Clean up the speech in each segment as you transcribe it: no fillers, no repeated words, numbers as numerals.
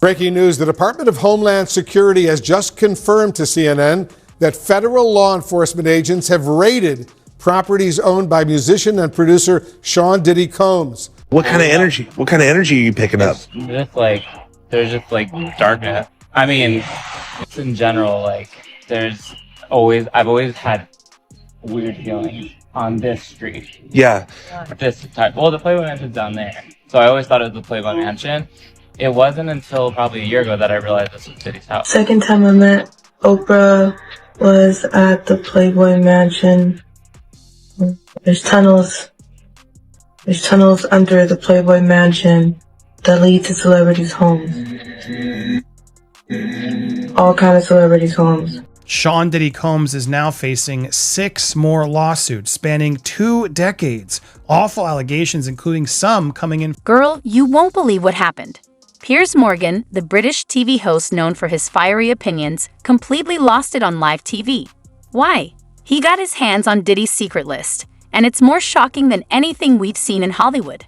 Breaking news, the Department of Homeland Security has just confirmed to CNN that federal law enforcement agents have raided properties owned by musician and producer Sean Diddy Combs. What kind of energy? What kind of energy are you picking up? There's just like darkness. I mean, just in general, I've always had weird feelings on this street. Yeah. This type. Well, the Playboy Mansion's down there. So I always thought it was the Playboy Mansion. It wasn't until probably a year ago that I realized this was Diddy's house. Second time I met Oprah was at the Playboy Mansion. There's tunnels under the Playboy Mansion that lead to celebrities' homes. All kind of celebrities' homes. Sean Diddy Combs is now facing 6 more lawsuits spanning 2 decades. Awful allegations, including some coming in. Girl, you won't believe what happened. Piers Morgan, the British TV host known for his fiery opinions, completely lost it on live TV. Why? He got his hands on Diddy's secret list, and it's more shocking than anything we've seen in Hollywood.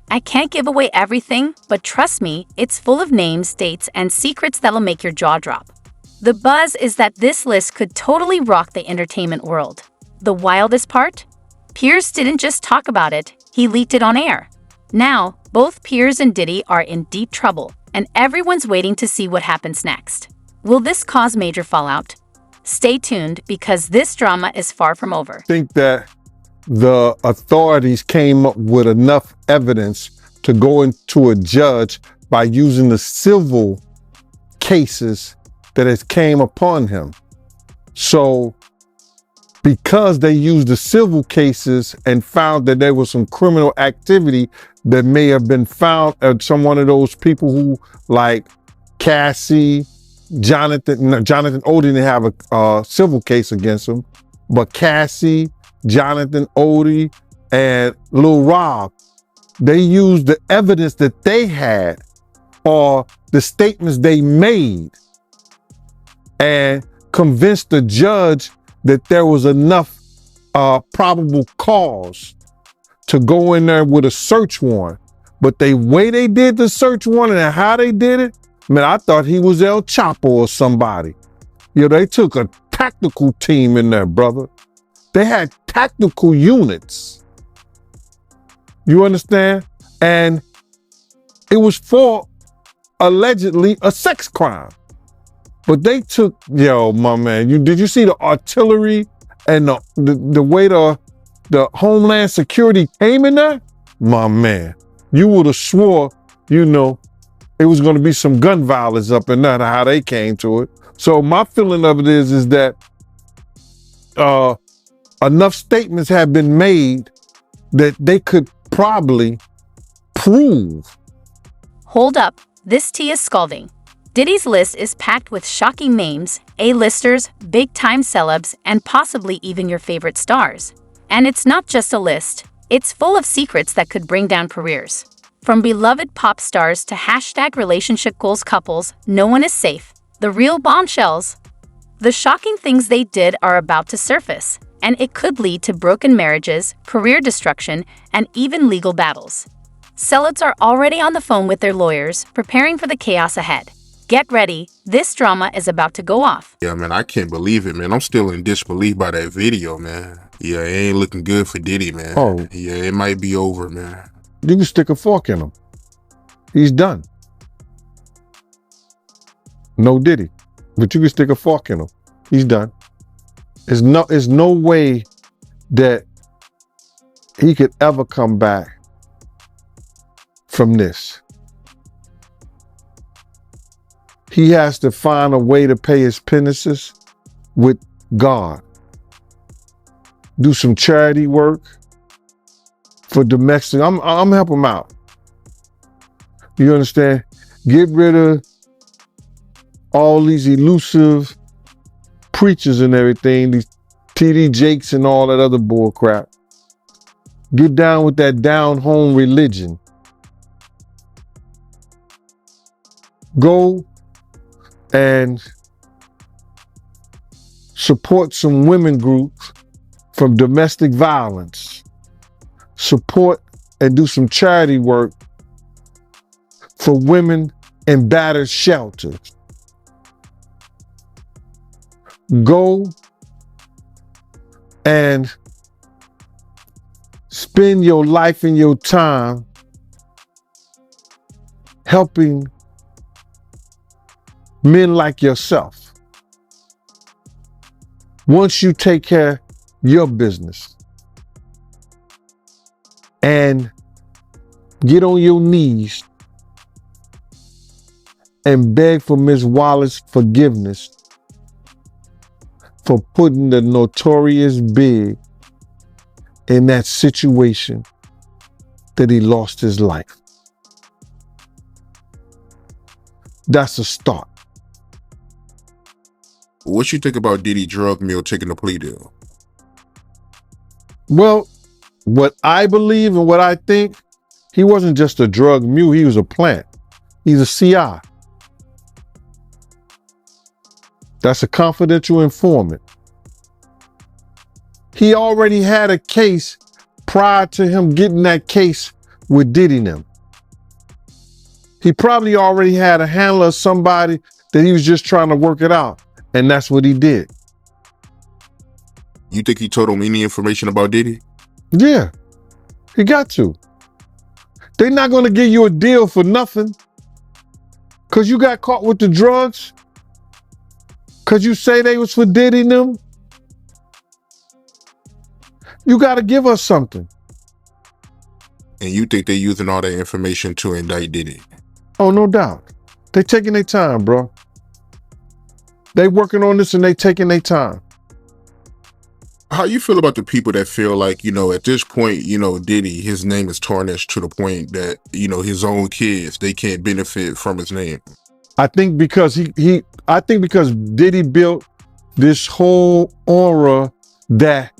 I can't give away everything, but trust me, it's full of names, dates, and secrets that'll make your jaw drop. The buzz is that this list could totally rock the entertainment world. The wildest part? Piers didn't just talk about it, he leaked it on air. Now, both Piers and Diddy are in deep trouble, and everyone's waiting to see what happens next. Will this cause major fallout? Stay tuned, because this drama is far from over. I think that the authorities came up with enough evidence to go into a judge by using the civil cases that has came upon him. So because they used the civil cases and found that there was some criminal activity that may have been found at some one of those people who, like Cassie, Jonathan Odie didn't have a civil case against him, but Cassie, Jonathan Odie, and Lil Rob, they used the evidence that they had or the statements they made and convinced the judge that there was enough probable cause to go in there with a search warrant. But the way they did the search warrant and how they did it, man, I thought he was El Chapo or somebody. You know, they took a tactical team in there, brother. They had tactical units. You understand? And it was for allegedly a sex crime. But they took, yo, my man, did you see the artillery and the way the Homeland Security came in there? My man, you would have swore, it was going to be some gun violence up in there, how they came to it. So my feeling of it is that enough statements have been made that they could probably prove. Hold up, this tea is scalding. Diddy's list is packed with shocking names, A-listers, big-time celebs, and possibly even your favorite stars. And it's not just a list, it's full of secrets that could bring down careers. From beloved pop stars to hashtag relationship goals couples, no one is safe. The real bombshells. The shocking things they did are about to surface, and it could lead to broken marriages, career destruction, and even legal battles. Celebs are already on the phone with their lawyers, preparing for the chaos ahead. Get ready, this drama is about to go off. Yeah, man, I can't believe it, man. I'm still in disbelief by that video, man. Yeah, it ain't looking good for Diddy, man. Oh. Yeah, it might be over, man. You can stick a fork in him. He's done. No Diddy, but you can stick a fork in him. He's done. There's no way that he could ever come back from this. He has to find a way to pay his penances with God. Do some charity work for domestic. I'm helping him out. You understand? Get rid of all these elusive preachers and everything, these TD Jakes and all that other bull crap. Get down with that down home religion. Go and support some women groups from domestic violence. Support and do some charity work for women in battered shelters. Go and spend your life and your time helping men like yourself. Once you take care of your business and get on your knees and beg for Ms. Wallace's forgiveness for putting the Notorious Big in that situation that he lost his life. That's a start. What you think about Diddy drug mill taking a plea deal? Well, what I believe and what I think, he wasn't just a drug mule, he was a plant. He's a CI. That's a confidential informant. He already had a case prior to him getting that case with Diddy and them. He probably already had a handler of somebody that he was just trying to work it out. And that's what he did. You think he told him any information about Diddy? Yeah, he got to. They're not going to give you a deal for nothing. Because you got caught with the drugs. Because you say they was for Diddy and them. You got to give us something. And you think they're using all that information to indict Diddy? Oh, no doubt. They taking their time, bro. They working on this and they taking their time. How you feel about the people that feel like, at this point, Diddy, his name is tarnished to the point that, his own kids, they can't benefit from his name? I think because because Diddy built this whole aura that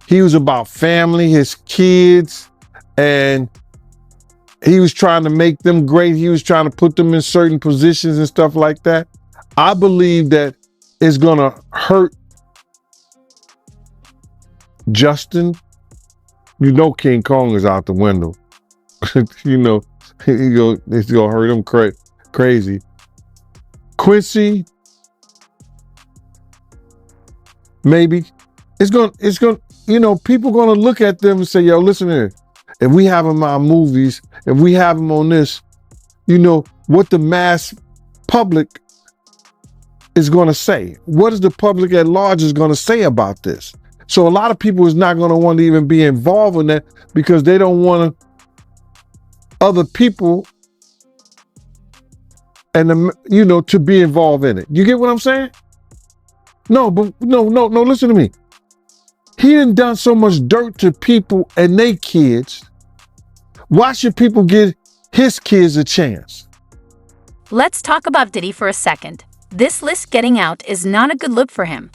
he was about family, his kids, and he was trying to make them great. He was trying to put them in certain positions and stuff like that. I believe that it's gonna hurt Justin. King Kong is out the window. It's gonna hurt him crazy. Quincy, maybe. It's gonna, people gonna look at them and say, yo, listen here. If we have them on movies, if we have them on this, what the mass public is going to say. What is the public at large is going to say about this? So a lot of people is not going to want to even be involved in that because they don't want other people and to be involved in it. You get what I'm saying? No, listen to me. He done so much dirt to people and they kids. Why should people give his kids a chance? Let's talk about Diddy for a second. This list getting out is not a good look for him.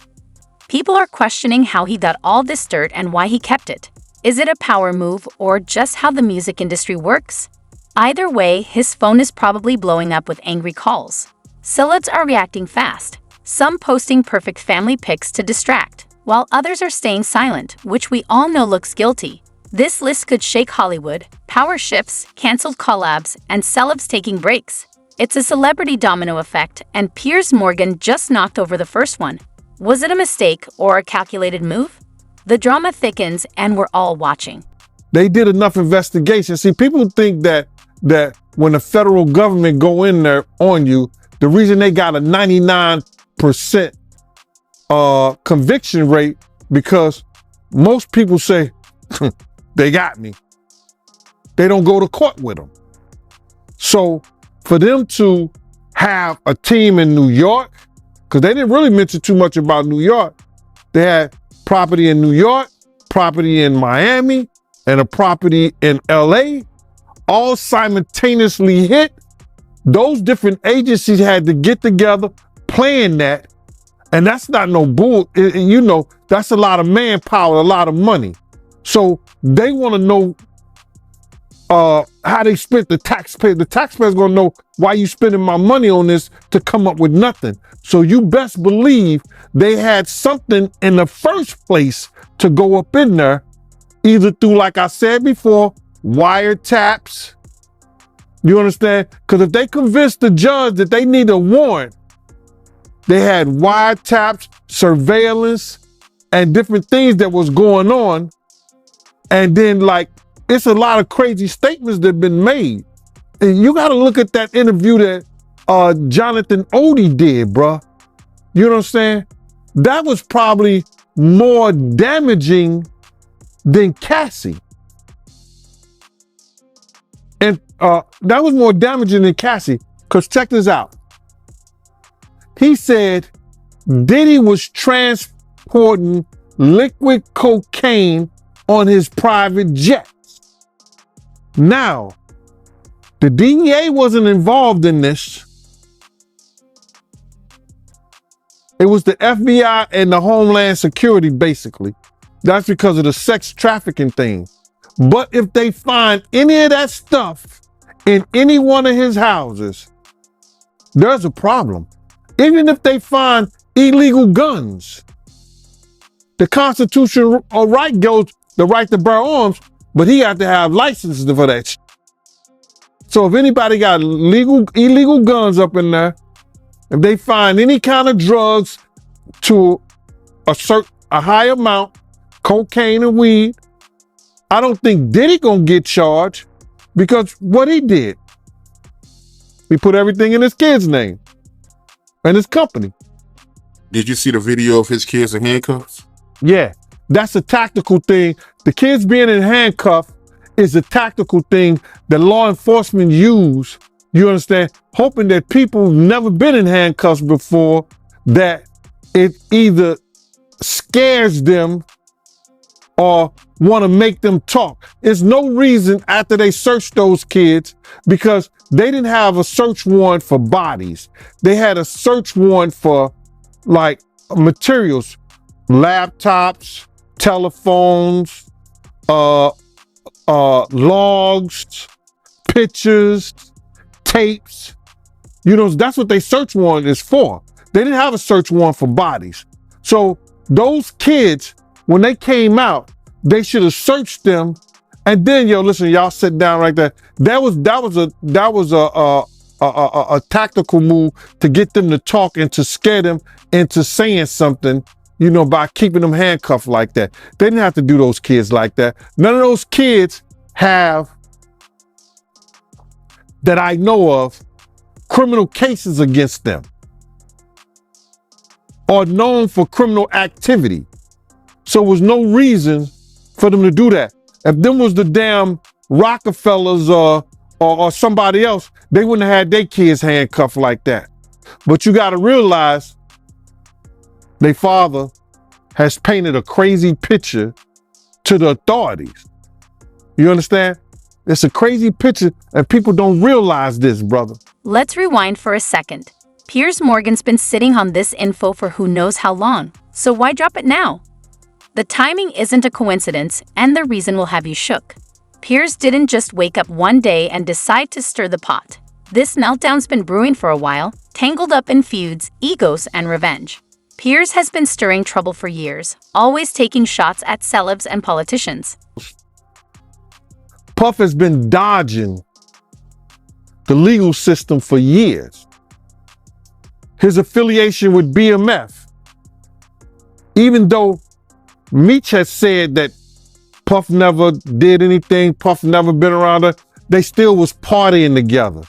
People are questioning how he got all this dirt and why he kept it. Is it a power move or just how the music industry works? Either way, his phone is probably blowing up with angry calls. Celebs are reacting fast, some posting perfect family pics to distract, while others are staying silent, which we all know looks guilty. This list could shake Hollywood, power shifts, canceled collabs, and celebs taking breaks. It's a celebrity domino effect, and Piers Morgan just knocked over the first one. Was it a mistake or a calculated move? The drama thickens, and we're all watching. They did enough investigation. See, people think that when the federal government go in there on you, the reason they got a 99% conviction rate because most people say, they got me. They don't go to court with them. So for them to have a team in New York, because they didn't really mention too much about New York. They had property in New York, property in Miami, and a property in LA, all simultaneously hit. Those different agencies had to get together, plan that, and that's not no bull. That's a lot of manpower, a lot of money. So they want to know how they spent the taxpayer. The taxpayer's gonna know why you spending my money on this to come up with nothing. So you best believe they had something in the first place to go up in there, either through, like I said before, wiretaps, You understand? Because if they convinced the judge that they need a warrant, they had wiretaps, surveillance, and different things that was going on. And then, like, it's a lot of crazy statements that have been made. And you got to look at that interview that Jonathan Odie did, bruh. You know what I'm saying? That was probably more damaging than Cassie. And that was more damaging than Cassie, because check this out. He said Diddy was transporting liquid cocaine on his private jets. Now, the DEA wasn't involved in this. It was the FBI and the Homeland Security, basically. That's because of the sex trafficking thing. But if they find any of that stuff in any one of his houses, there's a problem. Even if they find illegal guns, the constitutional right goes the right to bear arms, but he got to have licenses for that shit. So if anybody got illegal guns up in there, if they find any kind of drugs to a high amount, cocaine and weed, I don't think Diddy gonna get charged, because what he did, he put everything in his kid's name and his company. Did you see the video of his kids in handcuffs? Yeah, that's a tactical thing. The kids being in handcuffs is a tactical thing that law enforcement use, you understand, hoping that people who've never been in handcuffs before, that it either scares them or want to make them talk. There's no reason after they searched those kids, because they didn't have a search warrant for bodies. They had a search warrant for like materials, laptops, telephones, logs, pictures, tapes. You know, that's what they search warrant is for. They didn't have a search warrant for bodies. So those kids, when they came out, they should have searched them. And then, listen, y'all sit down right there. That was a tactical move to get them to talk and to scare them into saying something, by keeping them handcuffed like that. They didn't have to do those kids like that. None of those kids have, that I know of, criminal cases against them or known for criminal activity. So there was no reason for them to do that. If them was the damn Rockefellers or somebody else, they wouldn't have had their kids handcuffed like that. But you got to realize their father has painted a crazy picture to the authorities. You understand? It's a crazy picture, and people don't realize this, brother. Let's rewind for a second. Piers Morgan's been sitting on this info for who knows how long, so why drop it now? The timing isn't a coincidence, and the reason will have you shook. Piers didn't just wake up one day and decide to stir the pot. This meltdown's been brewing for a while, tangled up in feuds, egos, and revenge. Piers has been stirring trouble for years, always taking shots at celebs and politicians. Puff has been dodging the legal system for years. His affiliation with BMF, even though Meech has said that Puff never did anything, Puff never been around her, they still was partying together.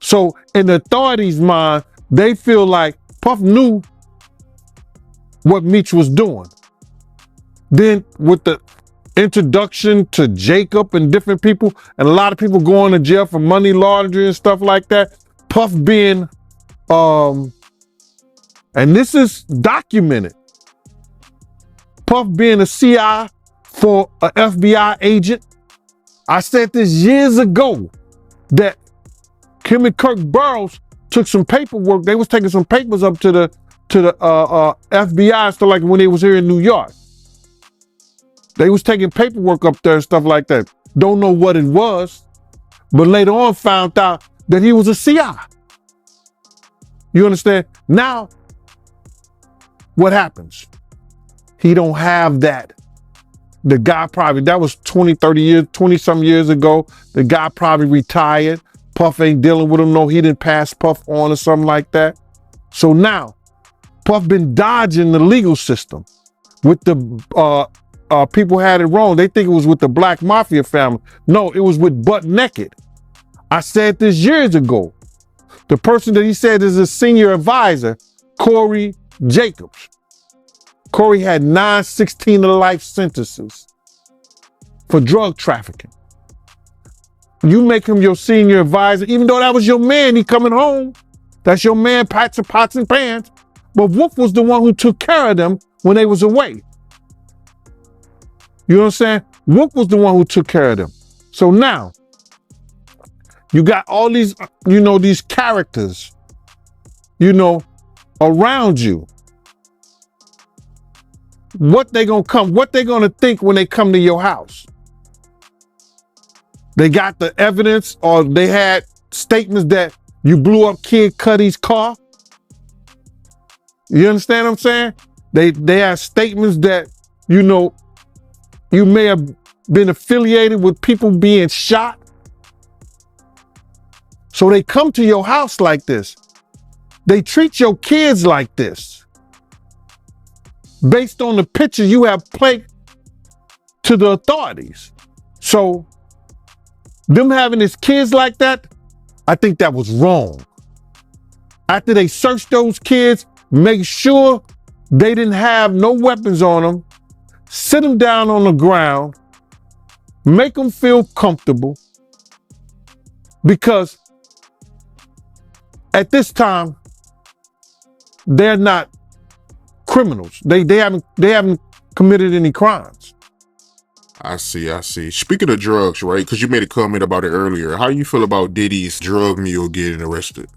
So in the authorities' mind, they feel like Puff knew what Meech was doing. Then with the introduction to Jacob and different people, and a lot of people going to jail for money laundering and stuff like that, Puff being, and this is documented, Puff being a CI for an FBI agent. I said this years ago, that him and Kirk Burrows took some paperwork. They was taking some papers up to the FBI, stuff like when they was here in New York. They was taking paperwork up there and stuff like that. Don't know what it was, but later on found out that he was a CI. You understand? Now, what happens? He don't have that The guy probably, that was 20, 30 years, 20 some years ago. The guy probably retired. Puff ain't dealing with him. No, he didn't pass Puff on or something like that. So now Puff been dodging the legal system with the people had it wrong. They think it was with the Black Mafia family. No, it was with Butt Naked. I said this years ago. The person that he said is a senior advisor, Corey Jacobs. Corey had 9 16-to-life sentences for drug trafficking. You make him your senior advisor, even though that was your man, he coming home. That's your man, pots and pans. But Wolf was the one who took care of them when they was away. You know what I'm saying? Wolf was the one who took care of them. So now, you got all these, these characters, around you. What they gonna think when they come to your house? They got the evidence, or they had statements that you blew up Kid Cudi's car. You understand what I'm saying? They have statements that, you may have been affiliated with people being shot. So they come to your house like this. They treat your kids like this. Based on the picture you have played to the authorities. So them having his kids like that, I think that was wrong. After they searched those kids, make sure they didn't have no weapons on them, sit them down on the ground, make them feel comfortable, because at this time, they're not criminals. They haven't committed any crimes. I see. Speaking of drugs, right? Because you made a comment about it earlier. How you feel about Diddy's drug mule getting arrested?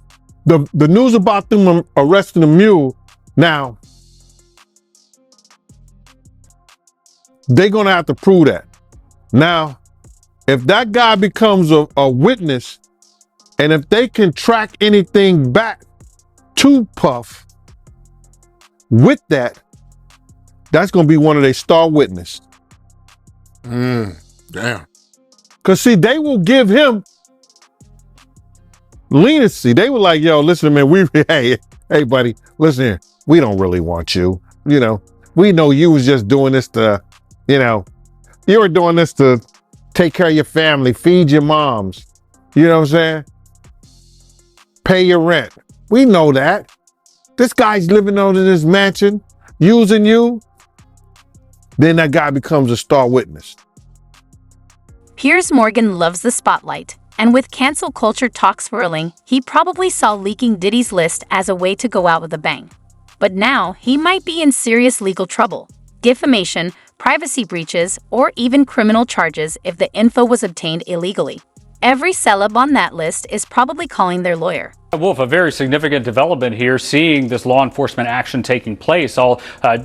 The news about them arresting the mule, now, they're gonna have to prove that. Now, if that guy becomes a witness, and if they can track anything back to Puff with that, that's gonna be one of their star witnesses. Damn. Cause see, they will give him leniency. They were like, yo, listen, man, hey buddy, listen here. We don't really want you. We know you was just doing this to, you were doing this to take care of your family, feed your moms. You know what I'm saying? Pay your rent. We know that. This guy's living on in this mansion, using you. Then that guy becomes a star witness. Piers Morgan loves the spotlight, and with cancel culture talk swirling, he probably saw leaking Diddy's list as a way to go out with a bang. But now, he might be in serious legal trouble. Defamation, privacy breaches, or even criminal charges if the info was obtained illegally. Every celeb on that list is probably calling their lawyer. Wolf, a very significant development here, seeing this law enforcement action taking place. I'll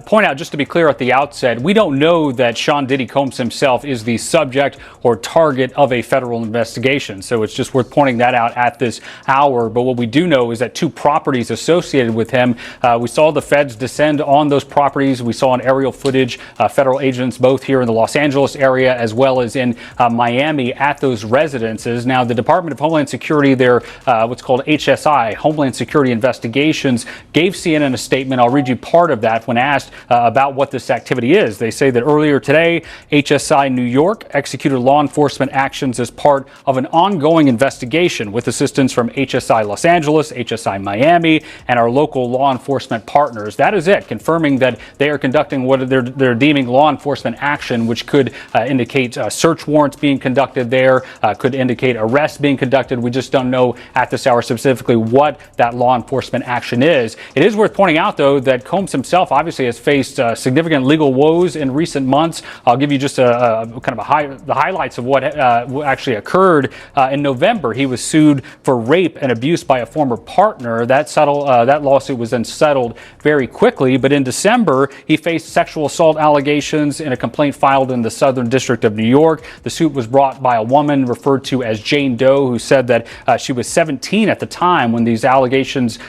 point out, just to be clear at the outset, we don't know that Sean Diddy Combs himself is the subject or target of a federal investigation. So it's just worth pointing that out at this hour. But what we do know is that 2 properties associated with him, we saw the feds descend on those properties. We saw on aerial footage, federal agents both here in the Los Angeles area as well as in Miami at those residences. Now, the Department of Homeland Security, their what's called HSI, Homeland Security Investigations, gave CNN a statement. I'll read you part of that when asked about what this activity is. They say that earlier today, HSI New York executed law enforcement actions as part of an ongoing investigation with assistance from HSI Los Angeles, HSI Miami, and our local law enforcement partners. That is it, confirming that they are conducting what they're deeming law enforcement action, which could indicate search warrants being conducted there, could indicate arrests being conducted. We just don't know at this hour specifically what that law enforcement action is. It is worth pointing out, though, that Combs himself obviously has faced significant legal woes in recent months. I'll give you just the highlights of what actually occurred. In November, he was sued for rape and abuse by a former partner. That lawsuit was then settled very quickly. But in December, he faced sexual assault allegations in a complaint filed in the Southern District of New York. The suit was brought by a woman referred to as Jane Doe, who said that she was 17 at the time time when these allegations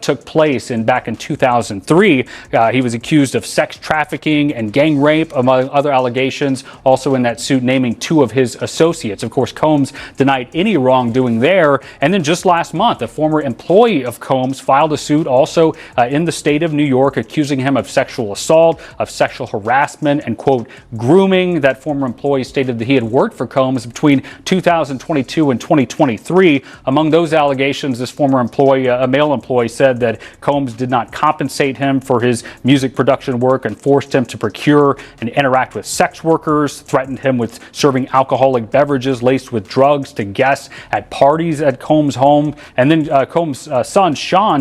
took place back in 2003. He was accused of sex trafficking and gang rape, among other allegations, also in that suit naming two of his associates. Of course, Combs denied any wrongdoing there. And then just last month, a former employee of Combs filed a suit also in the state of New York, accusing him of sexual assault, of sexual harassment, and, quote, grooming. That former employee stated that he had worked for Combs between 2022 and 2023. Among those allegations, this former employee, a male employee, said that Combs did not compensate him for his music production work and forced him to procure and interact with sex workers, threatened him with serving alcoholic beverages laced with drugs to guests at parties at Combs' home. And then Combs' son,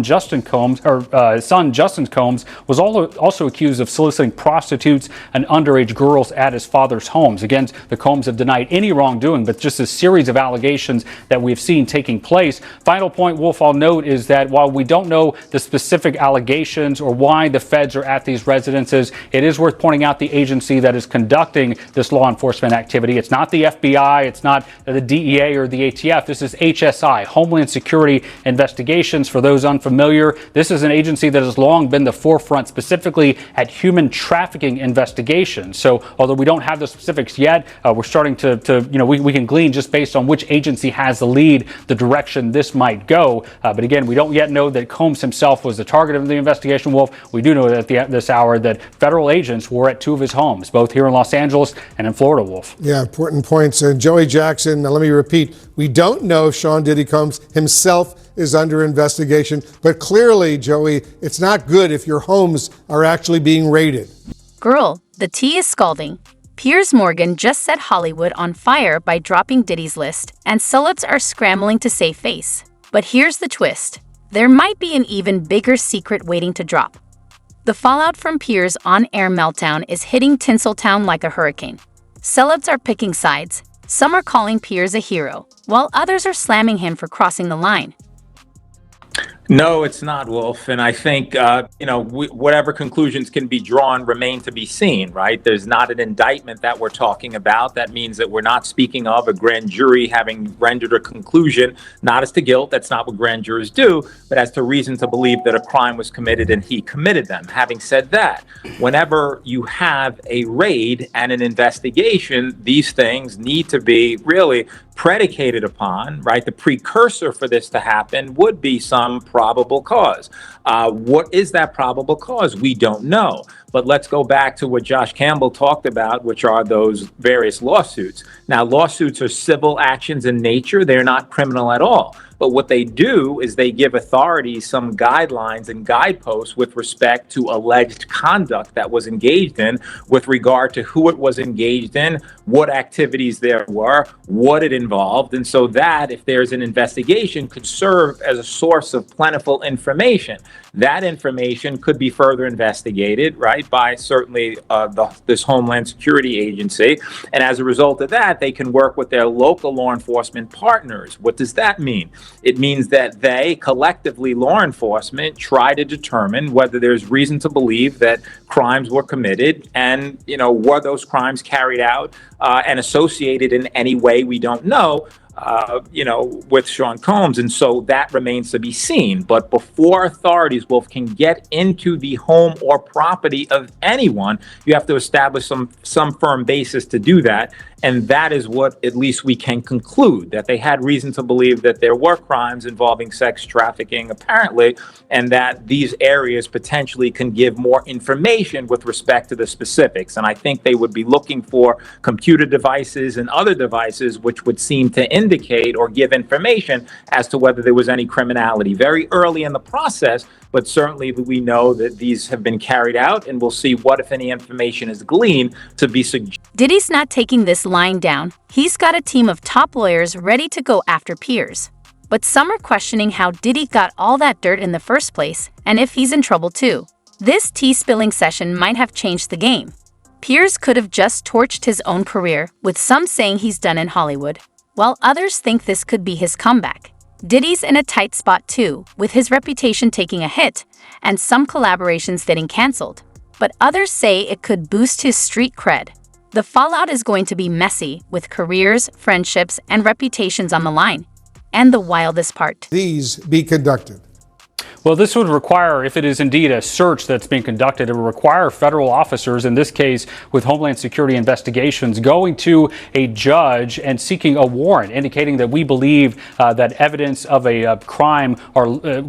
Justin Combs, was also accused of soliciting prostitutes and underage girls at his father's homes. Again, the Combs have denied any wrongdoing, but just a series of allegations that we've seen taking place. Final point, Wolf, I'll note is that while we don't know the specific allegations or why the feds are at these residences, it is worth pointing out the agency that is conducting this law enforcement activity. It's not the FBI, it's not the DEA or the ATF. This is HSI, Homeland Security Investigations. For those unfamiliar, this is an agency that has long been the forefront specifically at human trafficking investigations. So although we don't have the specifics yet, we're starting we can glean just based on which agency has the lead, the direction this might go. But again, we don't yet know that Combs himself was the target of the investigation, Wolf. We do know that at this hour that federal agents were at two of his homes, both here in Los Angeles and in Florida, Wolf. Yeah, important points. Joey Jackson, now let me repeat, we don't know if Sean Diddy Combs himself is under investigation, but clearly, Joey, it's not good if your homes are actually being raided. Girl, the tea is scalding. Piers Morgan just set Hollywood on fire by dropping Diddy's list, and celebs are scrambling to save face. But here's the twist. There might be an even bigger secret waiting to drop. The fallout from Piers' on-air meltdown is hitting Tinseltown like a hurricane. Celebs are picking sides. Some are calling Piers a hero, while others are slamming him for crossing the line. No, it's not, Wolf. And I think, whatever conclusions can be drawn remain to be seen, right? There's not an indictment that we're talking about. That means that we're not speaking of a grand jury having rendered a conclusion, not as to guilt. That's not what grand jurors do, but as to reason to believe that a crime was committed and he committed them. Having said that, whenever you have a raid and an investigation, these things need to be really predicated upon, right? The precursor for this to happen would be some probable cause. What is that probable cause? We don't know. But let's go back to what Josh Campbell talked about, which are those various lawsuits. Now, lawsuits are civil actions in nature. They're not criminal at all. But what they do is they give authorities some guidelines and guideposts with respect to alleged conduct that was engaged in, with regard to who it was engaged in, what activities there were, what it involved. And so that, if there's an investigation, could serve as a source of plentiful information. That information could be further investigated, right, by certainly this Homeland Security Agency. And as a result of that, they can work with their local law enforcement partners. What does that mean? It means that they, collectively, law enforcement, try to determine whether there's reason to believe that crimes were committed and, were those crimes carried out and associated in any way we don't know, with Sean Combs. And so that remains to be seen. But before authorities, Wolf, can get into the home or property of anyone, you have to establish some firm basis to do that. And that is what at least we can conclude, that they had reason to believe that there were crimes involving sex trafficking, apparently, and that these areas potentially can give more information with respect to the specifics. And I think they would be looking for computer devices and other devices which would seem to indicate or give information as to whether there was any criminality very early in the process. But certainly we know that these have been carried out, and we'll see what, if any, information is gleaned to be suggested. Diddy's not taking this lying down. He's got a team of top lawyers ready to go after Piers. But some are questioning how Diddy got all that dirt in the first place, and if he's in trouble too. This tea-spilling session might have changed the game. Piers could have just torched his own career, with some saying he's done in Hollywood, while others think this could be his comeback. Diddy's in a tight spot too, with his reputation taking a hit, and some collaborations getting cancelled. But others say it could boost his street cred. The fallout is going to be messy, with careers, friendships, and reputations on the line. And the wildest part. These be conducted. Well, this would require, if it is indeed a search that's being conducted, it would require federal officers, in this case with Homeland Security investigations, going to a judge and seeking a warrant, indicating that we believe that evidence of a crime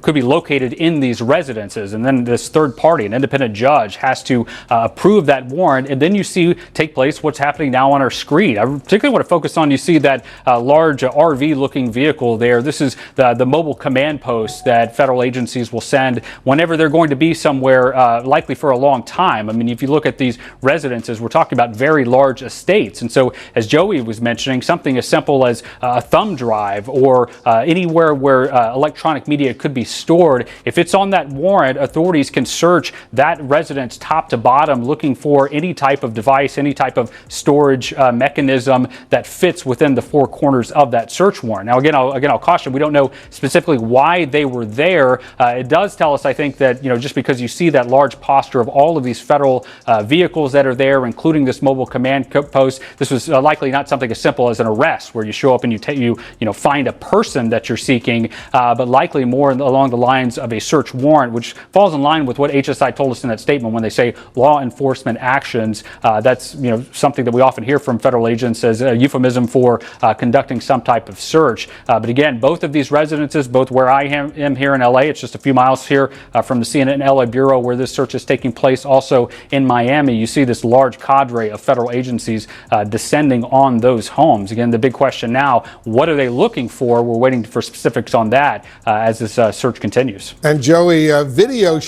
could be located in these residences. And then this third party, an independent judge, has to approve that warrant. And then you see take place what's happening now on our screen. I particularly want to focus on, you see that large RV-looking vehicle there. This is the mobile command post that federal agencies will send whenever they're going to be somewhere, likely for a long time. I mean, if you look at these residences, we're talking about very large estates. And so, as Joey was mentioning, something as simple as a thumb drive or anywhere where electronic media could be stored, if it's on that warrant, authorities can search that residence top to bottom, looking for any type of device, any type of storage mechanism that fits within the four corners of that search warrant. Now, again, I'll caution, we don't know specifically why they were there. It does tell us, I think, that just because you see that large posture of all of these federal vehicles that are there, including this mobile command post, this was likely not something as simple as an arrest where you show up and you find a person that you're seeking, but likely more along the lines of a search warrant, which falls in line with what HSI told us in that statement when they say law enforcement actions. That's something that we often hear from federal agents as a euphemism for conducting some type of search. But again, both of these residences, both where I am here in LA, it's just a few miles here from the CNN LA bureau where this search is taking place. Also in Miami, you see this large cadre of federal agencies descending on those homes. Again, the big question now, what are they looking for? We're waiting for specifics on that as this search continues. And Joey, video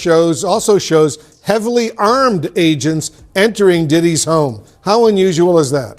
also shows heavily armed agents entering Diddy's home. How unusual is that?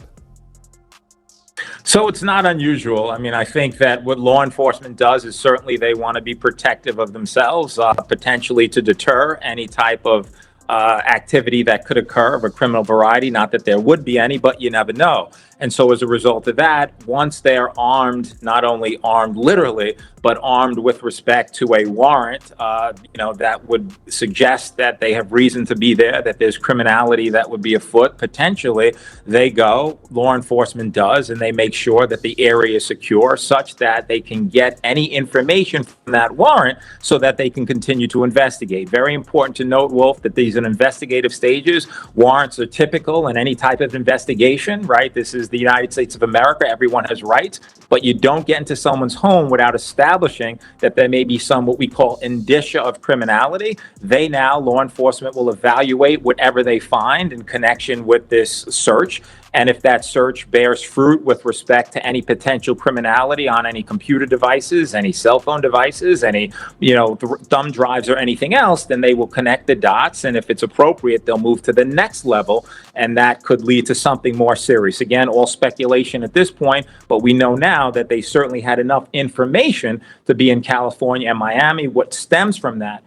So it's not unusual. I mean, I think that what law enforcement does is certainly they want to be protective of themselves, potentially to deter any type of activity that could occur of a criminal variety. Not that there would be any, but you never know. And so as a result of that, once they're armed, not only armed literally, but armed with respect to a warrant, that would suggest that they have reason to be there, that there's criminality that would be afoot, potentially, they go, law enforcement does, and they make sure that the area is secure such that they can get any information from that warrant so that they can continue to investigate. Very important to note, Wolf, that these are investigative stages. Warrants are typical in any type of investigation, right? This is the United States of America. Everyone has rights, but you don't get into someone's home without establishing that there may be some what we call indicia of criminality. Law enforcement will evaluate whatever they find in connection with this search. And if that search bears fruit with respect to any potential criminality on any computer devices, any cell phone devices, any, thumb drives or anything else, then they will connect the dots. And if it's appropriate, they'll move to the next level. And that could lead to something more serious. Again, all speculation at this point, but we know now that they certainly had enough information to be in California and Miami. What stems from that